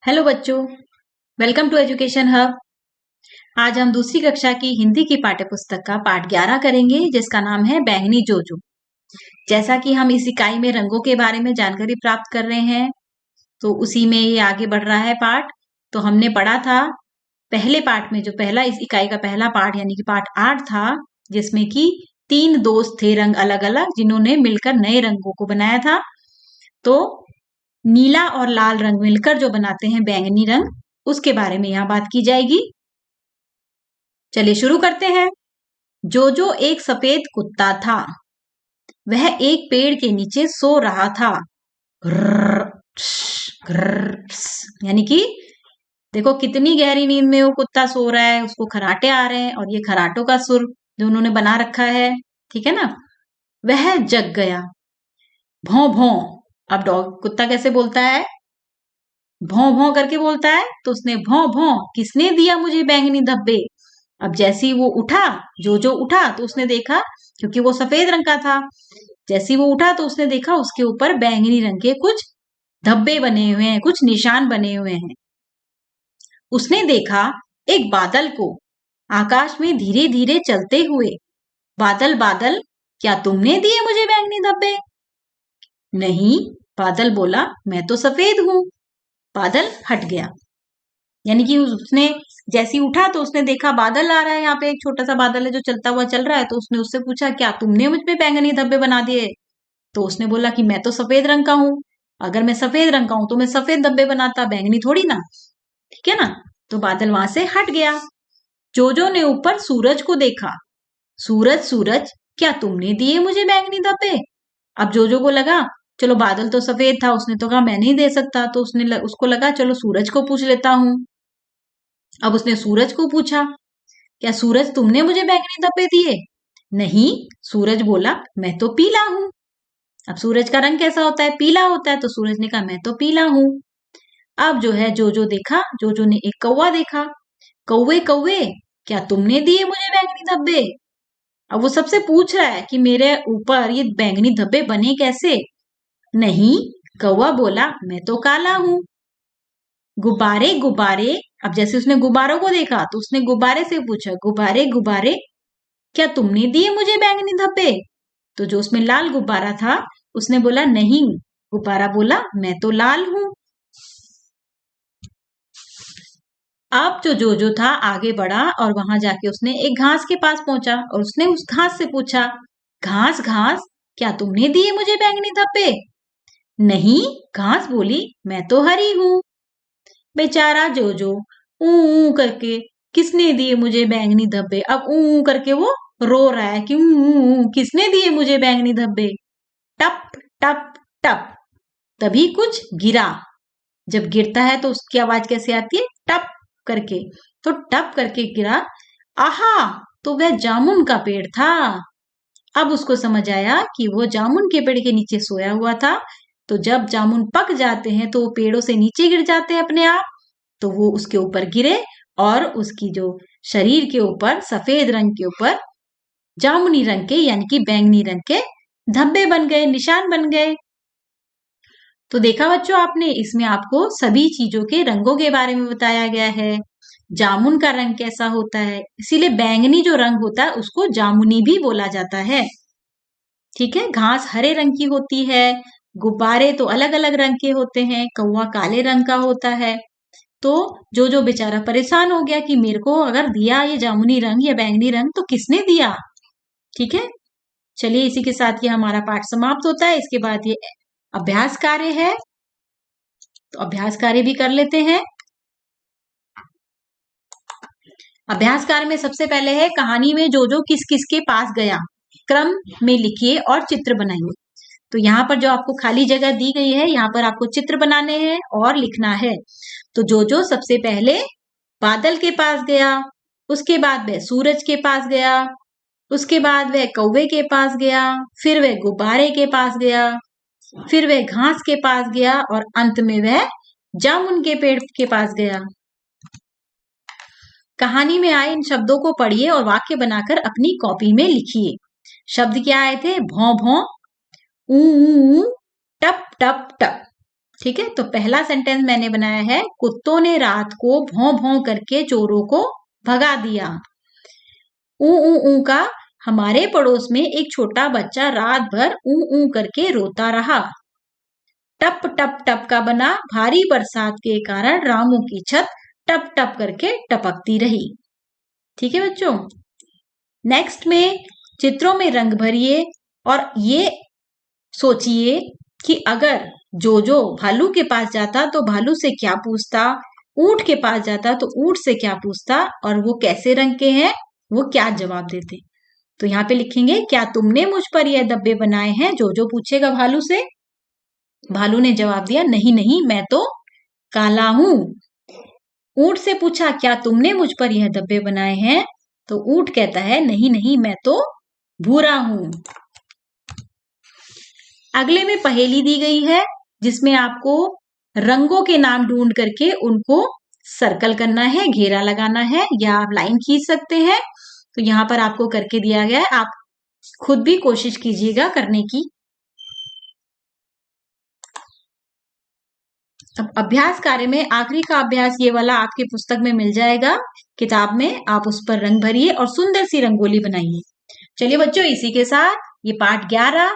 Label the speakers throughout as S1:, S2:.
S1: Hello बच्चों, welcome to education hub. आज हम दूसरी कक्षा की हिंदी की पाठ्य पुस्तक का पाठ 11 करेंगे, जिसका नाम है बैंगनी जोजो। जैसा कि हम इस इकाई में रंगों के बारे में जानकारी प्राप्त कर रहे हैं, तो उसी में ये आगे बढ़ रहा है पाठ। तो हमने पढ़ा था पहले पाठ में, जो पहला इस इकाई का पहला पाठ यानी कि पाठ 8 था, जिसमें कि 3 दोस्त थे रंग अलग अलग, जिन्होंने मिलकर नए रंगों को बनाया था। तो नीला और लाल रंग मिलकर जो बनाते हैं बैंगनी रंग, उसके बारे में यहाँ बात की जाएगी। चलिए शुरू करते हैं। जोजो एक सफेद कुत्ता था। वह एक पेड़ के नीचे सो रहा था। ग्रर, यानी कि देखो कितनी गहरी नींद में वो कुत्ता सो रहा है, उसको खराटे आ रहे हैं और ये खराटों का सुर जो उन्होंने बना रखा है, ठीक है ना। वह जग गया। भौं भौं। अब डॉग कुत्ता कैसे बोलता है? भौं भौं करके बोलता है। तो उसने भौं भौं, किसने दिया मुझे बैंगनी धब्बे? अब जैसे ही वो उठा, जो उठा, तो उसने देखा, क्योंकि वो सफेद रंग का था, जैसे ही वो उठा तो उसने देखा उसके ऊपर बैंगनी रंग के कुछ धब्बे बने हुए हैं, कुछ निशान बने हुए हैं। उसने देखा एक बादल को आकाश में धीरे धीरे चलते हुए। बादल बादल, क्या तुमने दिए मुझे बैंगनी धब्बे? नहीं, बादल बोला, मैं तो सफेद हूं। बादल हट गया। यानी कि उसने जैसे ही उठा तो उसने देखा बादल आ रहा है, यहाँ पे एक छोटा सा बादल है जो चलता हुआ चल रहा है। तो उसने उससे पूछा, क्या तुमने मुझ पे बैंगनी धब्बे बना दिए? तो उसने बोला कि मैं तो सफेद रंग का हूं। अगर मैं सफेद रंग का हूं तो मैं सफेद धब्बे बनाता, बैंगनी थोड़ी ना, ठीक है ना। तो बादल वहां से हट गया। जोजो ने ऊपर सूरज को देखा। सूरज सूरज, क्या तुमने दिए मुझे बैंगनी धब्बे? अब जोजो को लगा, चलो बादल तो सफेद था, उसने तो कहा मैं नहीं दे सकता, तो उसको लगा चलो सूरज को पूछ लेता हूं। अब उसने सूरज को पूछा, क्या सूरज तुमने मुझे बैंगनी धब्बे दिए? नहीं, सूरज बोला, मैं तो पीला हूं। अब सूरज का रंग कैसा होता है? पीला होता है। तो सूरज ने कहा मैं तो पीला हूं। अब जो है जोजो देखा, जोजो ने एक कौवा देखा। कौवे कौवे, क्या तुमने दिए मुझे बैंगनी धब्बे? अब वो सबसे पूछ रहा है कि मेरे ऊपर ये बैंगनी धब्बे बने कैसे? नहीं, कौवा बोला, मैं तो काला हूं। गुब्बारे गुब्बारे, अब जैसे उसने गुब्बारों को देखा तो उसने गुब्बारे से पूछा, गुब्बारे गुब्बारे, क्या तुमने दिए मुझे बैंगनी धब्बे? तो जो उसमें लाल गुब्बारा था उसने बोला, नहीं। गुब्बारा बोला, मैं तो लाल हूं। अब जो था आगे बढ़ा और वहां जाके उसने एक घास के पास पहुंचा और उसने उस घास से पूछा, घास घास, क्या तुमने दिए मुझे बैंगनी धब्बे? नहीं, घास बोली, मैं तो हरी हूं। बेचारा जो ऊ करके, किसने दिए मुझे बैंगनी धब्बे? अब ऊ करके वो रो रहा है कि किसने दिए मुझे बैंगनी धब्बे? टप टप टप, तभी कुछ गिरा। जब गिरता है तो उसकी आवाज कैसे आती है? टप करके। तो टप करके गिरा। आहा, तो वह जामुन का पेड़ था। अब उसको समझ आया कि वो जामुन के पेड़ के नीचे सोया हुआ था। तो जब जामुन पक जाते हैं तो वो पेड़ों से नीचे गिर जाते हैं अपने आप। तो वो उसके ऊपर गिरे और उसकी जो शरीर के ऊपर, सफेद रंग के ऊपर जामुनी रंग के यानी कि बैंगनी रंग के धब्बे बन गए, निशान बन गए। तो देखा बच्चों आपने, इसमें आपको सभी चीजों के रंगों के बारे में बताया गया है। जामुन का रंग कैसा होता है, इसीलिए बैंगनी जो रंग होता है उसको जामुनी भी बोला जाता है, ठीक है। घास हरे रंग की होती है, गुब्बारे तो अलग अलग रंग के होते हैं, कौवा काले रंग का होता है। तो जो बेचारा परेशान हो गया कि मेरे को अगर दिया ये जामुनी रंग या बैंगनी रंग तो किसने दिया, ठीक है। चलिए इसी के साथ ये हमारा पाठ समाप्त होता है। इसके बाद ये अभ्यास कार्य है, तो अभ्यास कार्य भी कर लेते हैं। अभ्यास कार्य में सबसे पहले है, कहानी में जो किस किस के पास गया, क्रम में लिखिए और चित्र बनाइए। तो यहाँ पर जो आपको खाली जगह दी गई है, यहाँ पर आपको चित्र बनाने हैं और लिखना है। तो जो सबसे पहले बादल के पास गया, उसके बाद वह सूरज के पास गया, उसके बाद वह कौवे के पास गया, फिर वह गुब्बारे के पास गया, फिर वह घास के पास गया और अंत में वह जामुन के पेड़ के पास गया। कहानी में आए इन शब्दों को पढ़िए और वाक्य बनाकर अपनी कॉपी में लिखिए। शब्द क्या आए थे? भौं भौं, ऊ टप टप टप। ठीक है, तो पहला सेंटेंस मैंने बनाया है, कुत्तों ने रात को भौं भौं करके चोरों को भगा दिया। ऊ ऊ ऊ का, हमारे पड़ोस में एक छोटा बच्चा रात भर ऊ ऊ करके रोता रहा। टप टप टप का बना, भारी बरसात के कारण रामू की छत टप टप करके टपकती रही। ठीक है बच्चों, नेक्स्ट में चित्रों में रंग भरिए और ये सोचिए कि अगर जोजो भालू के पास जाता तो भालू से क्या पूछता, ऊंट के पास जाता तो ऊंट से क्या पूछता, और वो कैसे रंग के हैं, वो क्या जवाब देते। तो यहाँ पे लिखेंगे, क्या तुमने मुझ पर यह धब्बे बनाए हैं, जोजो पूछेगा भालू से। भालू ने जवाब दिया, नहीं नहीं, मैं तो काला हूं। ऊंट से पूछा, क्या तुमने मुझ पर यह धब्बे बनाए हैं, तो ऊंट कहता है, नहीं नहीं, मैं तो भूरा हूं। अगले में पहेली दी गई है, जिसमें आपको रंगों के नाम ढूंढ करके उनको सर्कल करना है, घेरा लगाना है, या आप लाइन खींच सकते हैं। तो यहाँ पर आपको करके दिया गया है, आप खुद भी कोशिश कीजिएगा करने की। अब अभ्यास कार्य में आखिरी का अभ्यास ये वाला आपकी पुस्तक में मिल जाएगा, किताब में। आप उस पर रंग भरिए और सुंदर सी रंगोली बनाइए। चलिए बच्चों, इसी के साथ ये पाठ 11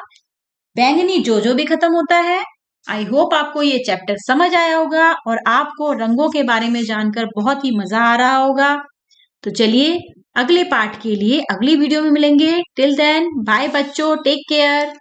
S1: बैंगनी जोजो भी खत्म होता है। आई होप आपको ये चैप्टर समझ आया होगा और आपको रंगों के बारे में जानकर बहुत ही मजा आ रहा होगा। तो चलिए अगले पाठ के लिए अगली वीडियो में मिलेंगे। टिल देन बाय बच्चों, टेक केयर।